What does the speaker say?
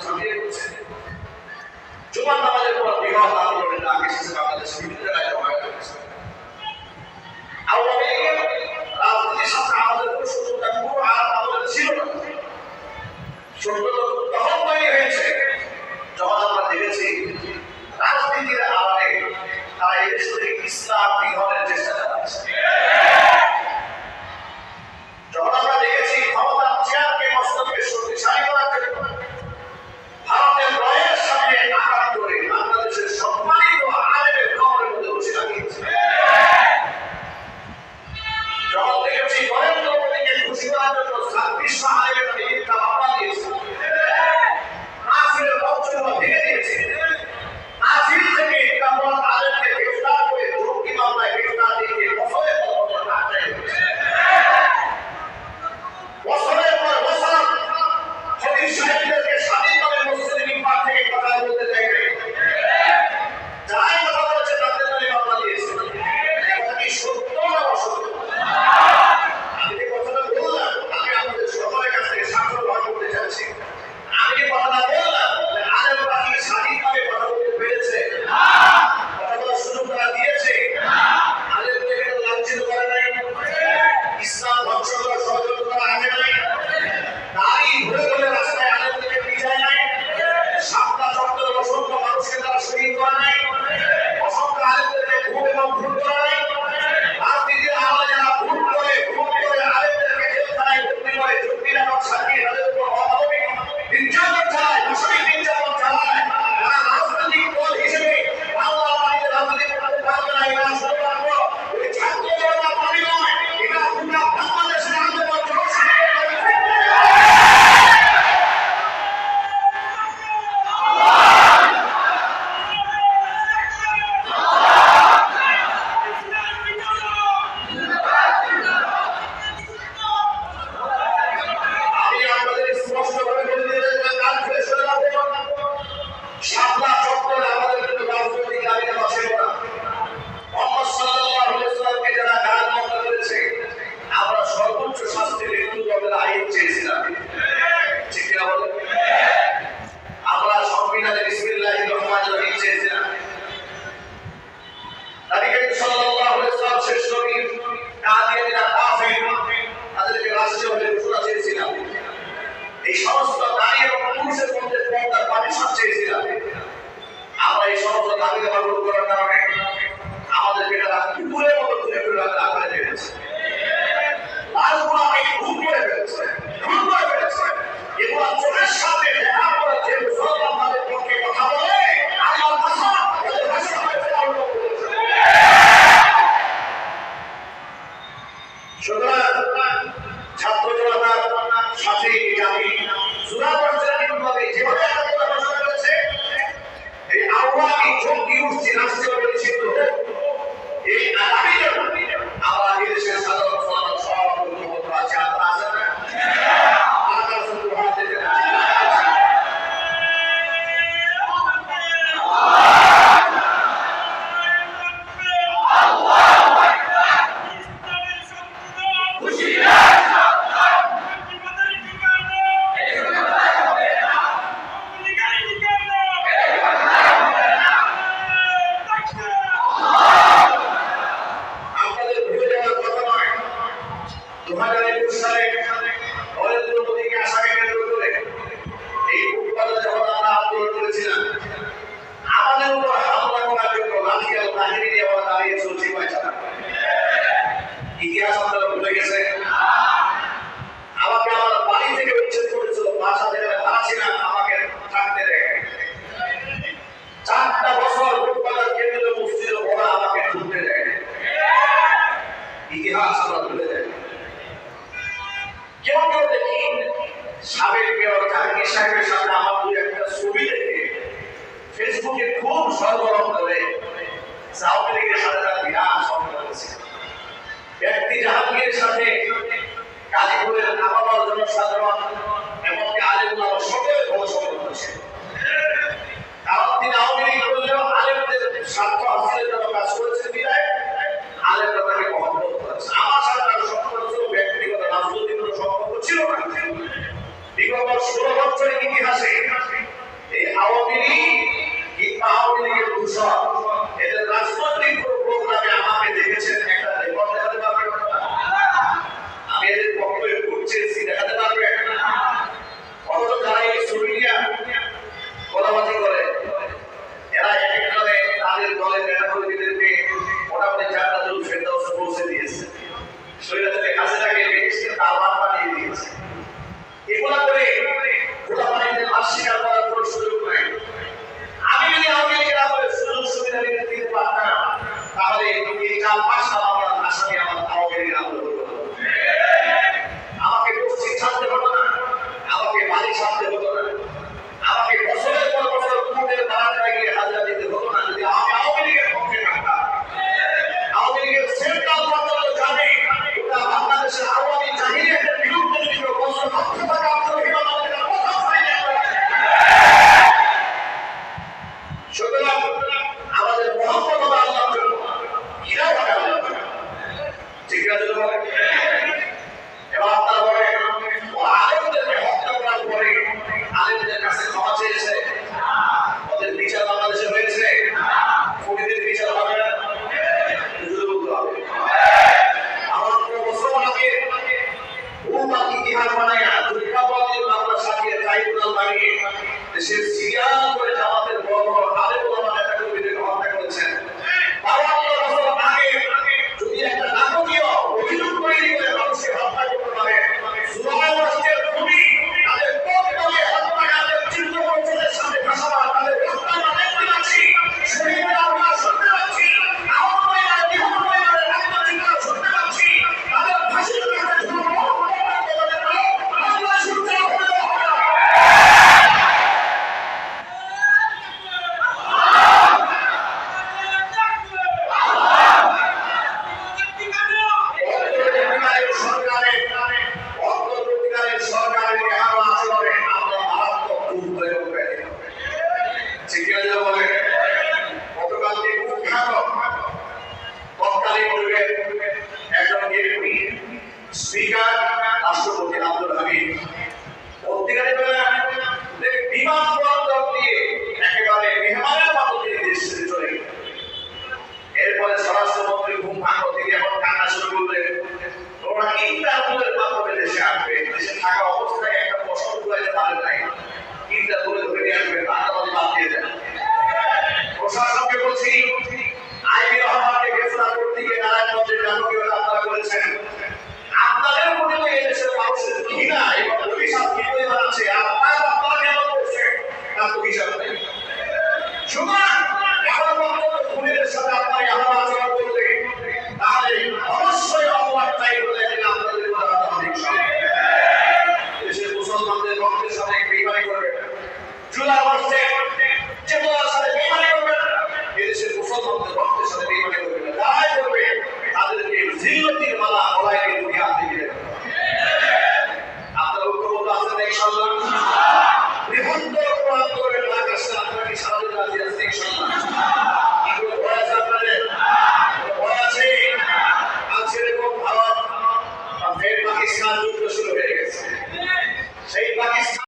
ঝাঁপিয়ে পড়ছে। জুমার নামাজের পর বৃহৎ আন্দোলনের ডাক এসেছে বাংলাদেশের বিভিন্ন জায়গায় জমায়েত হয়েছে। আওয়ামী লীগের রাজনীতির সাথে আমাদের কোনো শত্রুতা পুরো আর আমাদের ছিল না। শত্রুতা তখন তৈরি হয়েছে যখন আমরা দেখেছি রাজনীতির আড়ালে তারা এই দেশ থেকে ইসলাম বিধানের চেষ্টা চালাচ্ছে। যখন আমরা দেখেছি ক্ষমতার চেয়ারকে মস্তকে শক্তিশালী করার জন্য ভারতের রয়ের সামনে আঘাত করে বাংলাদেশের সম্মানিত আলেমের কবরের মধ্যে বসে লাগিয়েছে। যখন দেখেছি নরেন্দ্র মোদীকে খুশি করার জন্য 26 আলেমের মিথ্যা মামলা দিয়েছে, নাসিরের বক্তব্য ভেঙে দিয়েছে, নাসির থেকে কেবল আলেমকে গ্রেফতার করে জঙ্গি মামলায় গ্রেফতার দিয়ে বছরের পর বছর আটকায় রেখেছে। বছরের পর বছর খতিব সাহেবদেরকে স্বাধীনভাবে মসজিদে মিম্বার থেকে কথা বলতে দেয় নাই। যারাই কথা বলেছে তাদের নামে মামলা দিয়েছে। এটা কি সত্য না অসত্য? আমি যে কথাটা বললাম আমি আপনাদের সকলের কাছ থেকে সাক্ষ্য গ্রহণ করতে চাচ্ছি। আমি যে কথাটা বললাম আলেমরা কি স্বাধীনভাবে কথা বলতে পেরেছে? কথা বলার সুযোগ তারা দিয়েছে? আলেমদেরকে তো লাঞ্ছিত করে নাই, ইসলাম ধ্বংস করার ষড়যন্ত্র করা আগে নাই, দাড়ি ধরে ধরে রাস্তায় আলেমদেরকে পিছায় নাই, সাতটা চত্বরে অসংখ্য মানুষকে তারা শহীদ করে নাই, অসংখ্য আলেমদেরকে খুন এবং খুন করা নাই। রাজনীতির আড়ালে যারা খুন করে আলেমদেরকে জেলখানায় ভর্তি করে যুক্তির এবং সাজিয়ে তাদের উপর অমানবিক নির্যাতন চালায়, মানসিক নির্যাতন চালায়, তারা রাজনৈতিক দল হিসেবে বাংলার মাটিতে রাজনীতি করতে পারবে না। এরা শুধুমাত্র ওই ছাত্র জনতার দাবি নয়, এটা পুরো বাংলাদেশের আন্দোলন এই সমস্ত নারী এবং পুরুষের মধ্যে পর্দার পার্টিশন চেয়েছিলাম। আমরা এই সমস্ত দাবি দেওয়া করার কারণে আমাদের বেটারা কুকুরের মতো ঘুরে ঘুরে আকারে বেড়েছে, লাশগুলো আমাকে ঘুম করে ফেলেছে, ঘুম করে ফেলেছে। এগুলো চোখের সামনে দেখা করে যে মুসলমান তাদের পক্ষে কথা বলে আল্লাহর ভাষা তাদের ভাষা হয়েছে। সুতরাং ছাত্র জনতার সাথে জাতি যেভাবে আন্দোলন ঘোষণা করেছে এই আওয়ামী জঙ্গি গোষ্ঠী রাষ্ট্রীয় পরিচিত এই আগামী জন্য আমরা দেশের সাধারণ জনগণ সব ঐক্যবদ্ধ আছে। আপনারা আছেন না? ইতিহাস আপনারা ভুলে গেছে। আমাকে আমার বাড়ি থেকে উচ্ছেদ করেছিল, বাসা থেকে ভাড়া ছিলাম, আমাকে থাকতে দেয় 4টা বছর ফুটবলার কেন্দ্র মসজিদে ওরা আমাকে ঢুকতে দেয়। ইতিহাস আমরা ভুলে যাই। কেউ কেউ দেখি সাবেক মেয়র জাহাঙ্গীর সাহেবের সাথে আমার দুই একটা ছবি দেখে ফেসবুকে খুব সরগরম করে আওয়ামী লীগের সাথে তার বিরাট সম্পর্ক করেছে। ব্যক্তি জাহাঙ্গীরের সাথে গাজীপুরের আবাবার জনসাধারণ এমনকি আলেমুলামা সকলে ভালো সম্পর্ক করেছে। কারণ তিনি আওয়ামী লীগ করলেও আলেমদের স্বার্থ হাসিলের জন্য কাজ করেছে বিধায় আলেমরা তাকে মহব্বত করেছে। আমার সাথে তার সম্পর্ক ছিল ব্যক্তিগত, রাজনৈতিক কোনো সম্পর্ক ছিল না। বিগত 16 বছরের ইতিহাসে দেশের সিরিয়াল করে জামাতের বড় বড় আলেম ওলামা নেতা কর্মীদের হত্যা করেছেন। 52 বছর আগে যদি একটা নাটকীয় অভিযোগ তৈরি করে মানুষকে হত্যা করতে পারে, জুলাই মাসের ভূমি তাদের পথে হত্যাকাণ্ডের চিত্র পঞ্চায়েতের সামনে ভাষাবার তাদের হত্যা দেখতে পাচ্ছি, শহীদরা আমরা শুনতে পাচ্ছি, আহত পরিবার নিহত পরিবারের আত্মচিৎকার শুনতে পাচ্ছি, তাদের ফাঁসির কাছে ঝুলানো আমরা শুনতে হবে। স্পিকার রাষ্ট্রপতি আব্দুল হামিদ বিমানবন্দর দিয়ে একেবারে মেহমানের মতো তিনি দেশ ছেড়ে চলে গেলেন। এরপরে স্বরাষ্ট্রমন্ত্রী ঘুম ভাঙো তিনি এখন কান্না শুরু করলেন, তোমরা ইন্টারপোলের মাধ্যমে দেশে আসবে, দেশে থাকা অবস্থায় একটা প্রশ্ন তুলাইতে পারে নাই, ইন্টারপোলে ধরে নিয়ে আসবে, আদালত বাদ দিয়ে দেন। প্রশাসনকে বলছি, আইবি রহমানকে গ্রেফতার করতে গিয়ে নারায়ণগঞ্জের নাটকীয় আপনারা করেছেন। আপনাদের মনে তো এই দেশের মানুষের ঘৃণা এবং অভিশাপ কি পরিমাণ আছে, আপনারা কেন করছেন তার তো হিসাব নেই। সুতরাং এখন পর্যন্ত খুনিদের সাথে আপনারা এমন আচরণ করলে তাহলে অবশ্যই অপরাধ চাই বলে এখানে আপনাদের দেশের মুসলমানদের রক্তের সাথে বেইমানি করবে। জুলাই মাসে